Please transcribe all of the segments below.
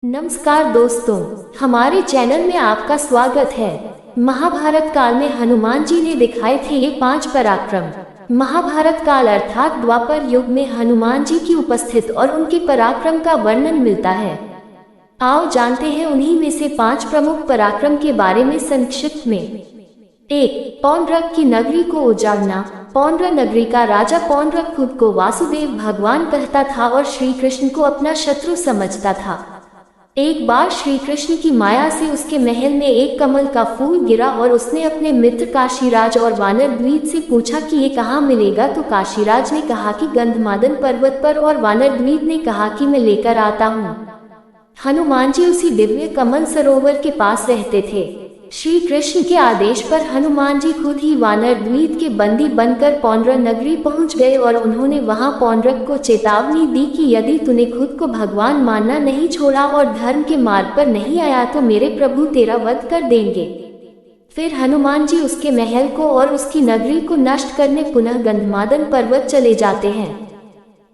नमस्कार दोस्तों, हमारे चैनल में आपका स्वागत है। महाभारत काल में हनुमान जी ने दिखाए थे ये 5 पराक्रम। महाभारत काल अर्थात द्वापर युग में हनुमान जी की उपस्थिति और उनके पराक्रम का वर्णन मिलता है। आओ जानते हैं उन्हीं में से 5 प्रमुख पराक्रम के बारे में संक्षिप्त में। 1. पौंड्रक की नगरी को उजाड़ना। पौंड्र नगरी का राजा पौंड्रक खुद को वासुदेव भगवान कहता था और श्री कृष्ण को अपना शत्रु समझता था। एक बार श्री कृष्ण की माया से उसके महल में एक कमल का फूल गिरा और उसने अपने मित्र काशीराज और वानर द्वीप से पूछा कि ये कहाँ मिलेगा, तो काशीराज ने कहा कि गंधमादन पर्वत पर, और वानर द्वीप ने कहा कि मैं लेकर आता हूँ। हनुमान जी उसी दिव्य कमल सरोवर के पास रहते थे। श्री कृष्ण के आदेश पर हनुमान जी खुद ही वानर द्वीप के बंदी बनकर पौंड्र नगरी पहुंच गए और उन्होंने वहां पौंड्रक को चेतावनी दी कि यदि तूने खुद को भगवान मानना नहीं छोड़ा और धर्म के मार्ग पर नहीं आया तो मेरे प्रभु तेरा वध कर देंगे। फिर हनुमान जी उसके महल को और उसकी नगरी को नष्ट करने पुनः गंधमादन पर्वत चले जाते हैं।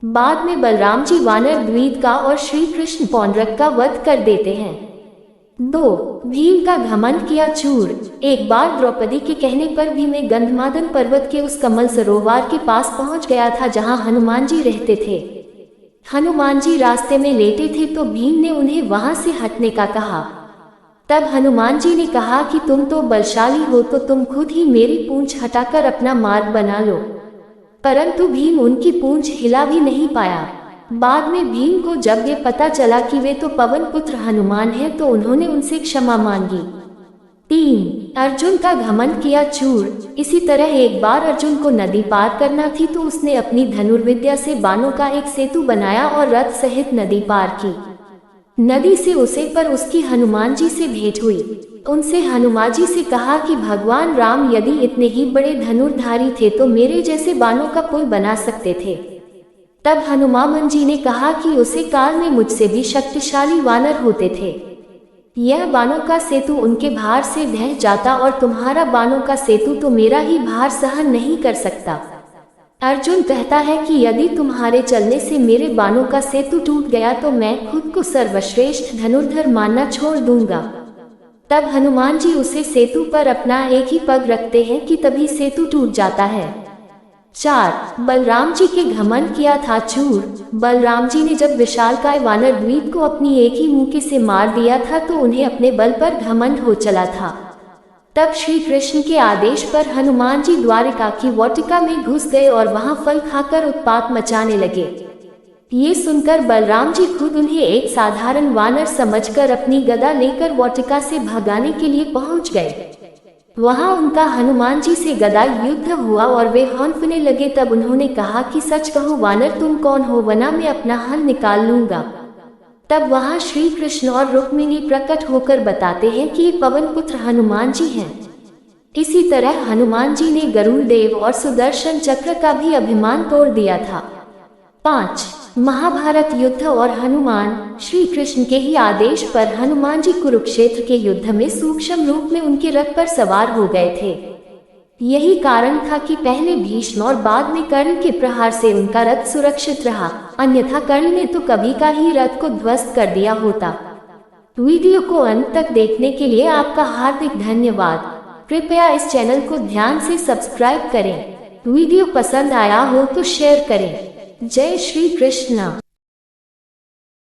बाद में बलराम जी वानर द्वीप का और श्री कृष्ण पौंड्रक का वध कर देते हैं। 2. भीम का घमंड किया चूर। एक बार द्रौपदी के कहने पर भीम गंधमादन पर्वत के उस कमल सरोवर के पास पहुंच गया था जहां हनुमान जी रहते थे। हनुमान जी रास्ते में लेटे थे तो भीम ने उन्हें वहां से हटने का कहा। तब हनुमान जी ने कहा कि तुम तो बलशाली हो, तो तुम खुद ही मेरी पूंछ हटाकर अपना मार्ग बना लो। परंतु भीम उनकी पूंछ हिला भी नहीं पाया। बाद में भीम को जब ये पता चला कि वे तो पवन पुत्र हनुमान हैं, तो उन्होंने उनसे क्षमा मांगी। 3. अर्जुन का घमंड किया चूर। इसी तरह एक बार अर्जुन को नदी पार करना थी तो उसने अपनी धनुर्विद्या से बाणों का एक सेतु बनाया और रथ सहित नदी पार की। नदी से उसे पर उसकी हनुमान जी से भेंट हुई। उनसे हनुमान जी से कहा कि भगवान राम यदि इतने ही बड़े धनुर्धारी थे तो मेरे जैसे बाणों का पुल बना सकते थे। तब हनुमान जी ने कहा कि उसे काल में मुझसे भी शक्तिशाली वानर होते थे। यह बाणों का सेतु उनके भार से ढह जाता और तुम्हारा बाणों का सेतु तो मेरा ही भार सहन नहीं कर सकता। अर्जुन कहता है कि यदि तुम्हारे चलने से मेरे बाणों का सेतु टूट गया तो मैं खुद को सर्वश्रेष्ठ धनुर्धर मानना छोड़ दूंगा। तब हनुमान जी उसे सेतु पर अपना एक ही पग रखते हैं कि तभी सेतु टूट जाता है। 4. बलराम जी के घमंड किया था चूर। बलराम जी ने जब विशालकाय वानर द्वीप को अपनी एक ही मुक्के से मार दिया था तो उन्हें अपने बल पर घमंड हो चला था। तब श्री कृष्ण के आदेश पर हनुमान जी द्वारिका की वाटिका में घुस गए और वहां फल खाकर उत्पात मचाने लगे। ये सुनकर बलराम जी खुद उन्हें एक साधारण वानर समझकर अपनी गदा लेकर वाटिका से भगाने के लिए पहुंच गए। वहां उनका हनुमान जी से गदा युद्ध हुआ और वे हौंफने लगे। तब उन्होंने कहा कि सच कहो वानर, तुम कौन हो, वरना मैं अपना हल निकाल लूंगा। तब वहां श्री कृष्ण और रुक्मिणी प्रकट होकर बताते हैं कि ये पवन पुत्र हनुमान जी हैं। इसी तरह हनुमान जी ने गरुड़ देव और सुदर्शन चक्र का भी अभिमान तोड़ दिया था। 5. महाभारत युद्ध और हनुमान। श्री कृष्ण के ही आदेश पर हनुमान जी कुरुक्षेत्र के युद्ध में सूक्ष्म रूप में उनके रथ पर सवार हो गए थे। यही कारण था कि पहले भीष्म और बाद में कर्ण के प्रहार से उनका रथ सुरक्षित रहा, अन्यथा कर्ण ने तो कभी का ही रथ को ध्वस्त कर दिया होता। वीडियो को अंत तक देखने के लिए आपका हार्दिक धन्यवाद। कृपया इस चैनल को ध्यान से सब्सक्राइब करें। वीडियो पसंद आया हो तो शेयर करें। जय श्री कृष्ण।